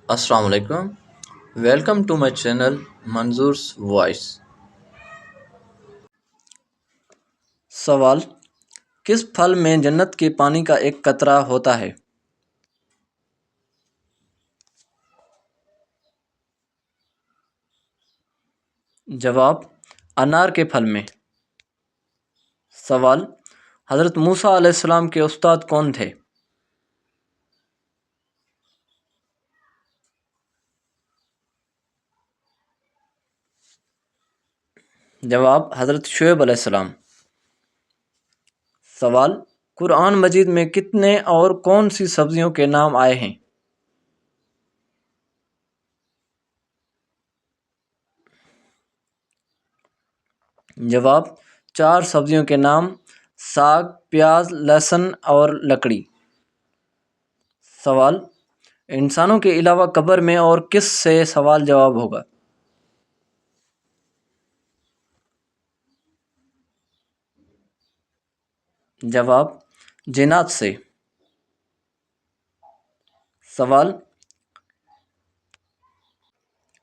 السلام علیکم. Welcome to my channel Manzoor's voice. سوال: کس پھل میں جنت کے پانی کا ایک قطرہ ہوتا ہے؟ جواب: انار کے پھل میں. سوال: حضرت موسیٰ علیہ السلام کے استاد کون تھے؟ جواب: حضرت شعیب علیہ السلام. سوال: قرآن مجید میں کتنے اور کون سی سبزیوں کے نام آئے ہیں؟ جواب: 4 سبزیوں کے نام: ساگ، پیاز، لہسن اور لکڑی. سوال: انسانوں کے علاوہ قبر میں اور کس سے سوال جواب ہوگا؟ جواب: جنات سے. سوال: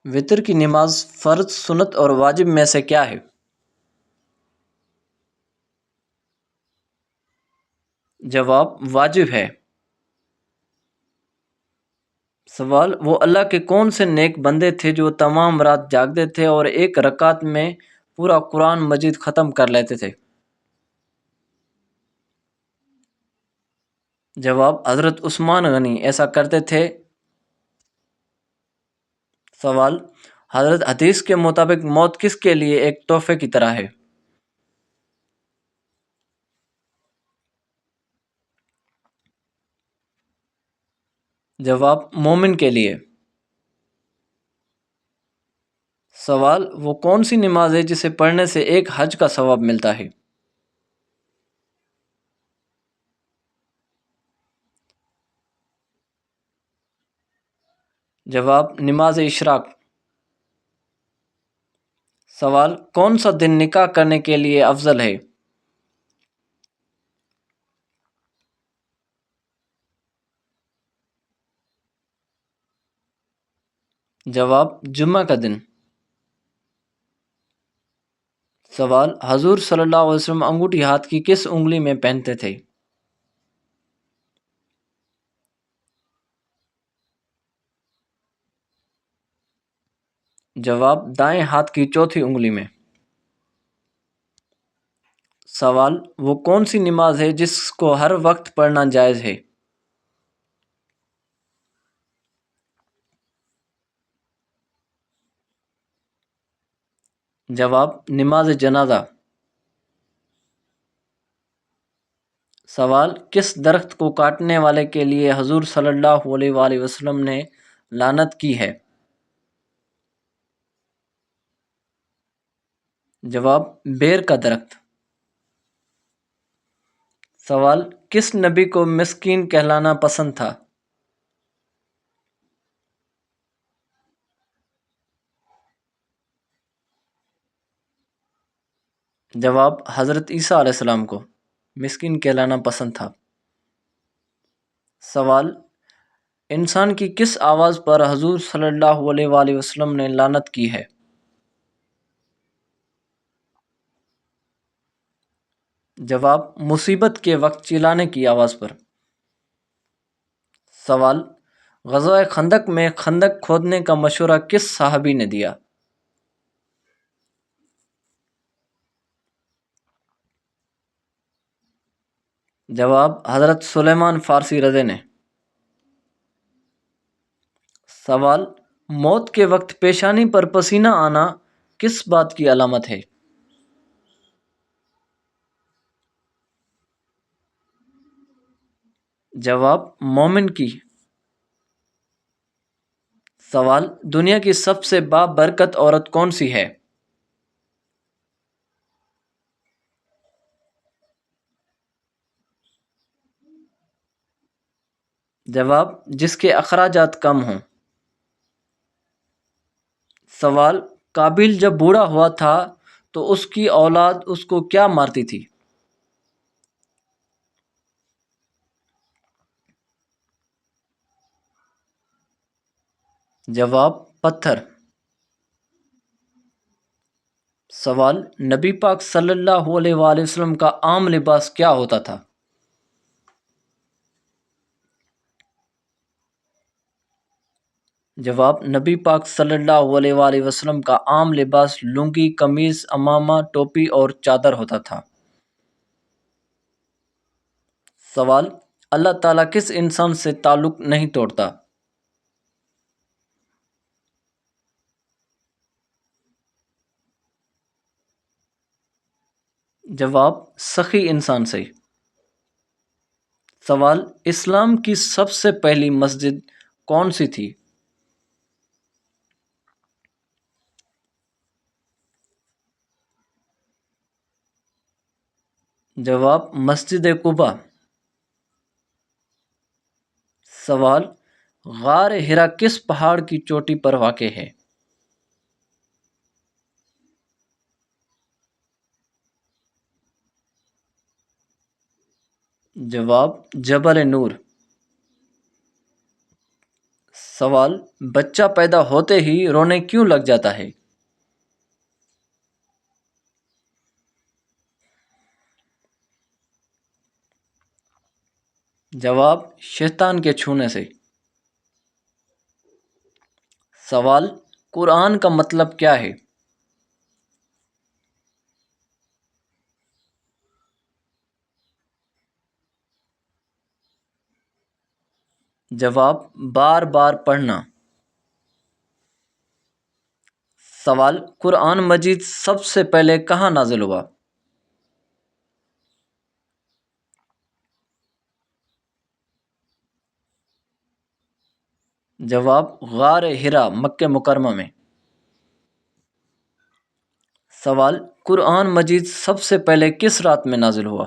وتر کی نماز فرض، سنت اور واجب میں سے کیا ہے؟ جواب: واجب ہے. سوال: وہ اللہ کے کون سے نیک بندے تھے جو تمام رات جاگتے تھے اور ایک رکعت میں پورا قرآن مجید ختم کر لیتے تھے؟ جواب: حضرت عثمان غنی ایسا کرتے تھے. سوال: حضرت حدیث کے مطابق موت کس کے لیے ایک تحفے کی طرح ہے؟ جواب: مومن کے لیے. سوال: وہ کون سی نماز ہے جسے پڑھنے سے ایک حج کا ثواب ملتا ہے؟ جواب: نماز اشراق. سوال: کون سا دن نکاح کرنے کے لیے افضل ہے؟ جواب: جمعہ کا دن. سوال: حضور صلی اللہ علیہ وسلم انگوٹھی ہاتھ کی کس انگلی میں پہنتے تھے؟ جواب: دائیں ہاتھ کی چوتھی انگلی میں. سوال: وہ کون سی نماز ہے جس کو ہر وقت پڑھنا جائز ہے؟ جواب: نماز جنازہ. سوال: کس درخت کو کاٹنے والے کے لیے حضور صلی اللہ علیہ وآلہ وسلم نے لعنت کی ہے؟ جواب: بیر کا درخت. سوال: کس نبی کو مسکین کہلانا پسند تھا؟ جواب: حضرت عیسیٰ علیہ السلام کو مسکین کہلانا پسند تھا. سوال: انسان کی کس آواز پر حضور صلی اللہ علیہ وآلہ وسلم نے لعنت کی ہے؟ جواب: مصیبت کے وقت چلانے کی آواز پر. سوال: غزوہ خندق میں خندق کھودنے کا مشورہ کس صحابی نے دیا؟ جواب: حضرت سلیمان فارسی رضی نے. سوال: موت کے وقت پیشانی پر پسینہ آنا کس بات کی علامت ہے؟ جواب: مومن کی. سوال: دنیا کی سب سے بابرکت عورت کون سی ہے؟ جواب: جس کے اخراجات کم ہوں. سوال: قابیل جب بوڑھا ہوا تھا تو اس کی اولاد اس کو کیا مارتی تھی؟ جواب پتھر۔ سوال، نبی پاک صلی اللہ علیہ وآلہ وسلم کا عام لباس کیا ہوتا تھا؟ جواب، نبی پاک صلی اللہ علیہ وآلہ وسلم کا عام لباس لنگی، قمیص، عمامہ، ٹوپی اور چادر ہوتا تھا۔ سوال، اللہ تعالیٰ کس انسان سے تعلق نہیں توڑتا؟ جواب، سخی انسان سے۔ سوال، اسلام کی سب سے پہلی مسجد کون سی تھی؟ جواب، مسجد قباء۔ سوال، غار ہرا کس پہاڑ کی چوٹی پر واقع ہے؟ جواب، جبل نور۔ سوال، بچہ پیدا ہوتے ہی رونے کیوں لگ جاتا ہے؟ جواب، شیطان کے چھونے سے۔ سوال، قرآن کا مطلب کیا ہے؟ جواب، بار بار پڑھنا۔ سوال، قرآن مجید سب سے پہلے کہاں نازل ہوا؟ جواب، غار ہرا، مکہ مکرمہ میں۔ سوال، قرآن مجید سب سے پہلے کس رات میں نازل ہوا؟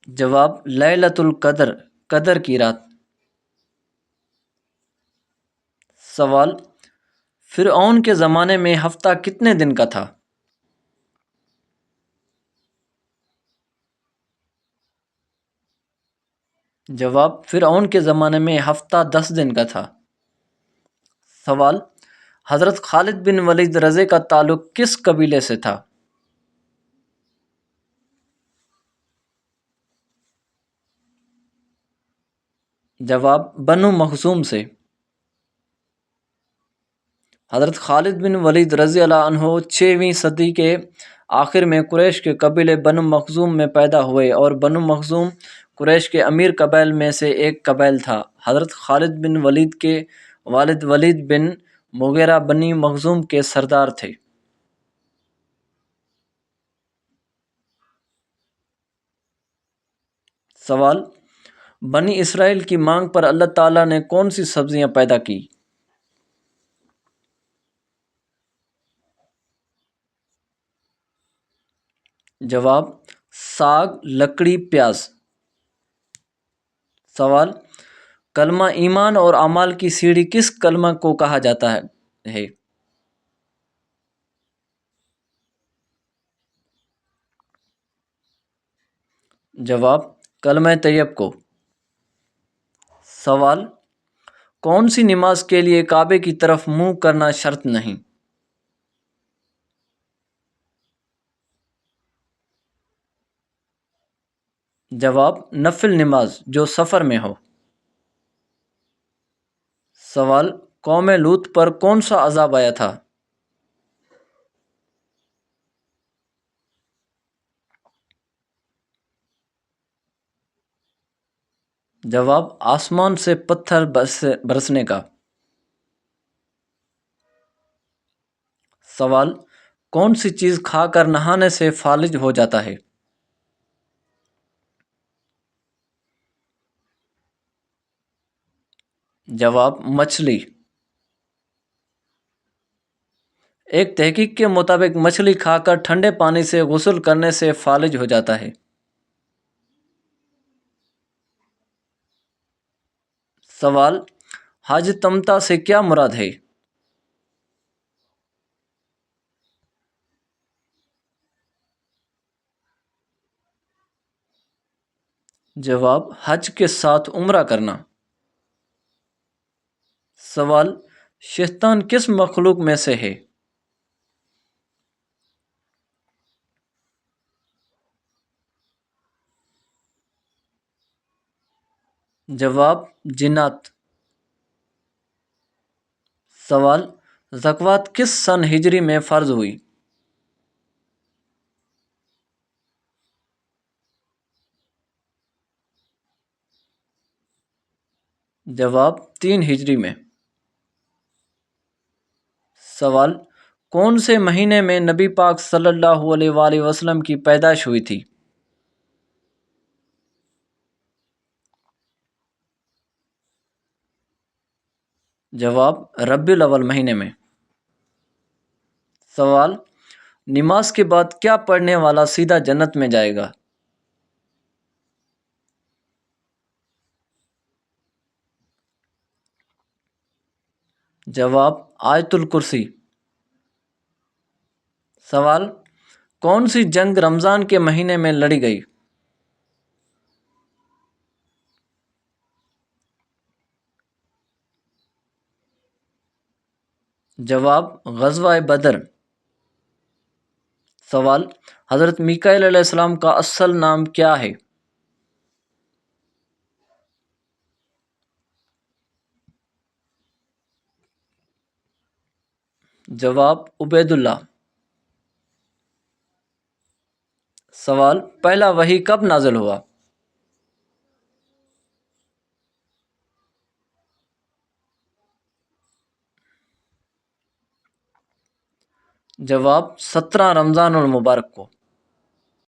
جواب، لیلۃ القدر، قدر کی رات۔ سوال، فرعون کے زمانے میں ہفتہ کتنے دن کا تھا؟ جواب، فرعون کے زمانے میں ہفتہ 10 دن کا تھا۔ سوال، حضرت خالد بن ولید رضی کا تعلق کس قبیلے سے تھا؟ جواب، بنو مخزوم سے۔ حضرت خالد بن ولید رضی اللہ عنہ 6ویں صدی کے آخر میں قریش کے قبیلے بنو مخزوم میں پیدا ہوئے اور بنو مخزوم قریش کے امیر قبائل میں سے ایک قبیل تھا۔ حضرت خالد بن ولید کے والد ولید بن مغیرہ بنی مخزوم کے سردار تھے۔ سوال، بنی اسرائیل کی مانگ پر اللہ تعالیٰ نے کون سی سبزیاں پیدا کی؟ جواب، ساگ، لکڑی، پیاز۔ سوال، کلمہ ایمان اور اعمال کی سیڑھی کس کلمہ کو کہا جاتا ہے؟ جواب، کلمہ طیب کو۔ سوال، کون سی نماز کے لیے کعبے کی طرف منہ کرنا شرط نہیں؟ جواب، نفل نماز جو سفر میں ہو۔ سوال، قوم لوط پر کون سا عذاب آیا تھا؟ جواب، آسمان سے پتھر برسنے کا۔ سوال، کون سی چیز کھا کر نہانے سے فالج ہو جاتا ہے؟ جواب، مچھلی۔ ایک تحقیق کے مطابق مچھلی کھا کر ٹھنڈے پانی سے غسل کرنے سے فالج ہو جاتا ہے۔ سوال، حج تمتع سے کیا مراد ہے؟ جواب حج کے ساتھ عمرہ کرنا۔ سوال شیطان کس مخلوق میں سے ہے؟ جواب جنات۔ سوال زکوٰۃ کس سن ہجری میں فرض ہوئی؟ جواب 3 ہجری میں۔ سوال کون سے مہینے میں نبی پاک صلی اللہ علیہ وآلہ وسلم کی پیدائش ہوئی تھی؟ جواب ربیع الاول مہینے میں۔ سوال نماز کے بعد کیا پڑھنے والا سیدھا جنت میں جائے گا؟ جواب آیت الکرسی۔ سوال کون سی جنگ رمضان کے مہینے میں لڑی گئی؟ جواب غزوہ بدر۔ سوال حضرت میکائیل علیہ السلام کا اصل نام کیا ہے؟ جواب عبید اللہ۔ سوال پہلا وحی کب نازل ہوا؟ جواب 17 رمضان المبارک کو۔